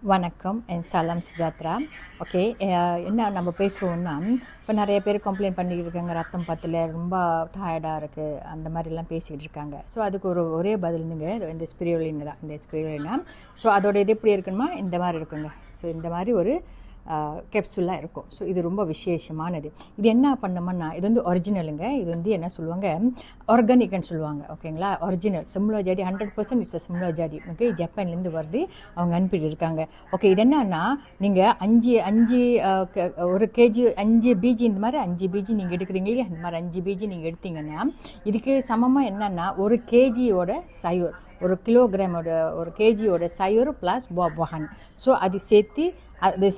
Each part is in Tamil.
வணக்கம். என் சலாம் சுஜாத்ரா. ஓகே. என்ன நம்ம பேசுவோம்னா, இப்போ நிறைய பேர் கம்ப்ளைண்ட் பண்ணிக்கிட்டு இருக்காங்க, ரத்தம் பத்தல, ரொம்ப டயர்டாக இருக்குது, அந்த மாதிரிலாம் பேசிக்கிட்டு இருக்காங்க. ஸோ அதுக்கு ஒரே பதிலுங்க, இந்த ஸ்பிரியோலின் தான். இந்த ஸ்பிரியோலினா ஸோ அதோட இது எப்படி இருக்குன்னா இந்த மாதிரி இருக்குங்க. ஸோ இந்த மாதிரி ஒரு கேப்சூலாக இருக்கும். ஸோ இது ரொம்ப விசேஷமானது. இது என்ன பண்ணோம்னா, இது வந்து ஒரிஜினலுங்க. இது வந்து என்ன சொல்லுவாங்க, ஆர்கானிக்னு சொல்லுவாங்க. ஓகேங்களா, ஒரிஜினல் சிம்லோஜாடி 100% இட்ஸ் சிம்லோஜாடி. ஓகே, ஜப்பான்லேருந்து வருது, அவங்க அனுப்பிட்டு இருக்காங்க. ஓகே, இது என்னன்னா, நீங்கள் ஒரு கேஜி 5 பிஜி, இந்த மாதிரி 5 பிஜி நீங்கள் எடுக்கிறீங்களே, இந்த மாதிரி 5 பிஜி நீங்கள் எடுத்தீங்கன்னா, இதுக்கு சமமாக என்னென்னா ஒரு கேஜியோட சயோர், ஒரு கிலோகிராமோட ஒரு கேஜியோட சயோர் ப்ளஸ் பாபான். ஸோ அது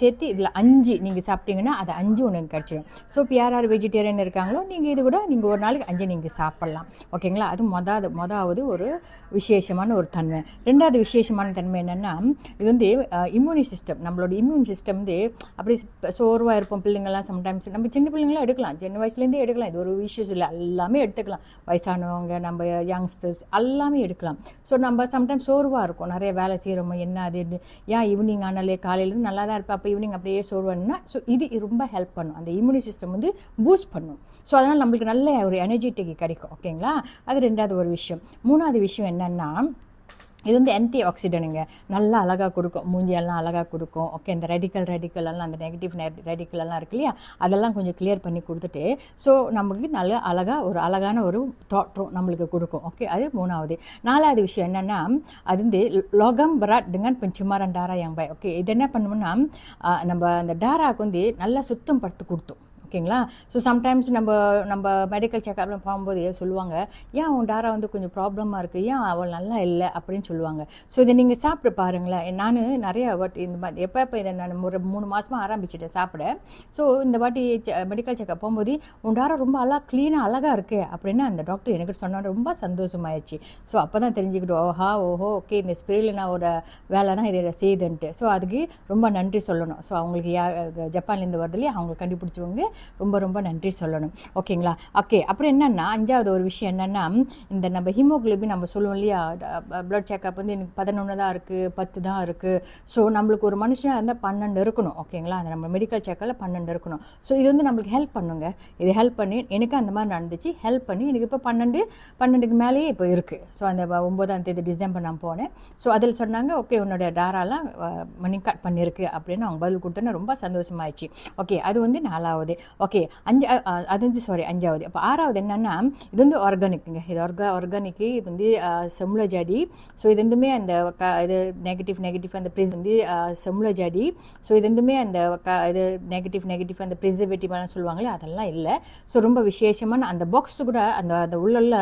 சேர்த்து இதில் 5 நீங்கள் சாப்பிட்டீங்கன்னா அது 5 உனக்கு கிடச்சிடும். ஸோ இப்போ யார் வெஜிடேரியன் இருக்காங்களோ நீங்கள் இது கூட நீங்கள் ஒரு நாளைக்கு 5 நீங்கள் சாப்பிட்லாம். ஓகேங்களா, அது மொதாவது ஒரு விசேஷமான ஒரு தன்மை. ரெண்டாவது விசேஷமான தன்மை என்னென்னா, இது வந்து இம்யூனி சிஸ்டம், நம்மளோட இம்யூன் சிஸ்டம் வந்து அப்படி சோர்வாக இருப்போம் பிள்ளைங்கள்லாம். சம்டைம்ஸ் நம்ம சின்ன பிள்ளைங்களாம் எடுக்கலாம், சின்ன வயசுலேருந்தே எடுக்கலாம், இது ஒரு இஷ்யூஸ் இல்லை, எல்லாமே எடுத்துக்கலாம். வயசானவங்க, நம்ம யங்ஸ்டர்ஸ் எல்லாமே எடுக்கலாம். ஸோ நம்ம சம்டைம்ஸ் சோர்வாக இருக்கும், நிறைய வேலை செய்கிறோமோ, என்ன அது ஏன் ஈவினிங் ஆனாலே, காலையில் நல்லா தான் இருப்பேன், அப்போ ஈவினிங் அப்படியே சோர்வானா, ஸோ இது ரொம்ப ஹெல்ப் பண்ணும், அந்த இம்யூனி சிஸ்டம் வந்து பூஸ்ட் பண்ணும். ஸோ அதனால் நம்மளுக்கு நல்ல ஒரு எனர்ஜெட்டிக் கிடைக்கும். ஓகேங்களா, அது ரெண்டாவது ஒரு விஷயம். மூணாவது விஷயம் என்னென்னா, இது வந்து ஆன்டி ஆக்சிடென்ட்டுங்க, நல்லா அழகாக கொடுக்கும், மூஞ்சியெல்லாம் அழகாக கொடுக்கும். ஓகே, இந்த ரெடிக்கல் எல்லாம், அந்த நெகட்டிவ் ரெடிக்கல் எல்லாம் இருக்கு இல்லையா, அதெல்லாம் கொஞ்சம் கிளியர் பண்ணி கொடுத்துட்டு, ஸோ நம்மளுக்கு நல்ல அழகான ஒரு தோற்றம் நம்மளுக்கு கொடுக்கும். ஓகே, அது மூணாவது. நாலாவது விஷயம் என்னென்னா, அது வந்து லோகம் பராட் dengan pencemaran darah yang baik. Okay, இது என்ன பண்ணணும்னா, நம்ம அந்த டாராவுக்கு வந்து நல்லா சுத்தம் படுத்து கொடுத்தோம். ஓகேங்களா, ஸோ சம்டைம்ஸ் நம்ம மெடிக்கல் செக்கப்லாம் போகும்போது சொல்லுவாங்க, ஏன் உன் டாரா வந்து கொஞ்சம் ப்ராப்ளமாக இருக்குது, ஏன் அவள் நல்லா இல்லை அப்படின்னு சொல்லுவாங்க. ஸோ இதை நீங்கள் சாப்பிட்டு பாருங்களேன். நான் நிறைய வாட்டி இந்த மாதிரி எப்போ இதை நான் ஒரு 3 மாதமாக ஆரம்பிச்சிட்டேன் சாப்பிட. ஸோ இந்த வாட்டி மெடிக்கல் செக்கப் போகும்போது உன் டாரா ரொம்ப க்ளீனாக அழகாக இருக்குது அப்படின்னு அந்த டாக்டர் எனக்கு சொன்னால் ரொம்ப சந்தோஷமாயிடுச்சு. ஸோ அப்போ தான் தெரிஞ்சுக்கிட்டு, ஓஹோ ஓகே, இந்த ஸ்பிரிலினாவோட வேலை தான் இதை செய்யுதுன்ட்டு. ஸோ அதுக்கு ரொம்ப நன்றி சொல்லணும். ஸோ அவங்களுக்கு ஜப்பான்லேருந்து வருது இல்லையா, அவங்களுக்கு கண்டுபிடிச்சவங்க ரொம்ப ரொம்ப நன்றி சொல்லணும். ஓகேங்களா, ஓகே. அப்புறம் என்னென்னா, அஞ்சாவது ஒரு விஷயம் என்னென்னா, இந்த நம்ம ஹீமோகுளோபின் நம்ம சொல்லுவோம் இல்லையா, பிளட் செக்கப் வந்து எனக்கு 11 தான் இருக்குது, 10 தான் இருக்குது. ஸோ நம்மளுக்கு ஒரு மனுஷனாக இருந்தால் 12 இருக்கணும். ஓகேங்களா, அந்த நம்ம மெடிக்கல் செக்கில் 12 இருக்கணும். ஸோ இது வந்து நம்மளுக்கு ஹெல்ப் பண்ணுங்க. இது ஹெல்ப் பண்ணி எனக்கு அந்த மாதிரி நடந்துச்சு, ஹெல்ப் பண்ணி எனக்கு இப்போ 12க்கு மேலேயே இப்போ இருக்குது. ஸோ அந்த 9ஆம் தேதி டிசம்பர் நான் போனேன். ஸோ அதில் சொன்னாங்க, ஓகே உன்னோட டாராலாம் மணி கட் பண்ணியிருக்கு அப்படின்னு அவங்க பதில் கொடுத்தோன்னே ரொம்ப சந்தோஷமாயிடுச்சு. ஓகே, அது வந்து 4வது. ஓகே, அஞ்சாவது. அப்போ 6வது என்னென்னா, இது வந்து ஆர்கானிக்குங்க. இது ஆர்கானிக்கு, இது வந்து செம்லோஜாடி. ஸோ இது ரெண்டுமே அந்த இது நெகட்டிவ் அந்த ப்ரிஸ் வந்து செம்லோஜாடி. ஸோ இது ரெண்டுமே அந்த இது நெகட்டிவ் அந்த ப்ரிசர்வேட்டிவ்லாம் சொல்லுவாங்களே, அதெல்லாம் இல்லை. ஸோ ரொம்ப விசேஷமான அந்த பாக்ஸு கூட அந்த உள்ள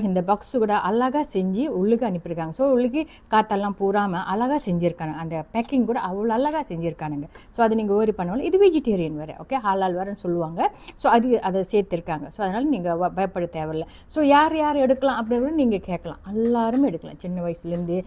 இந்த பாக்ஸு கூட அழகாக செஞ்சு உள்ளுக்கு அனுப்பியிருக்காங்க. ஸோ உள்ளுக்கு காற்றெல்லாம் பூராமல் அழகாக செஞ்சுருக்காங்க. அந்த பேக்கிங் கூட அவ்வளோ அழகாக செஞ்சுருக்கானுங்க. ஸோ அது நீங்கள் ஓரி பண்ணுவோம். இது வெஜிடேரியன் வேறு. ஓகே, ஹலால் வேறுன்னு சொல்லுவாங்க. ஸோ அதை சேர்த்துருக்காங்க. ஸோ அதனால் நீங்கள் பயப்பட தேவையில்லை. ஸோ யார் எடுக்கலாம் அப்படின்னு நீங்கள் கேட்கலாம். எல்லாருமே எடுக்கலாம், சின்ன வயசுலேருந்து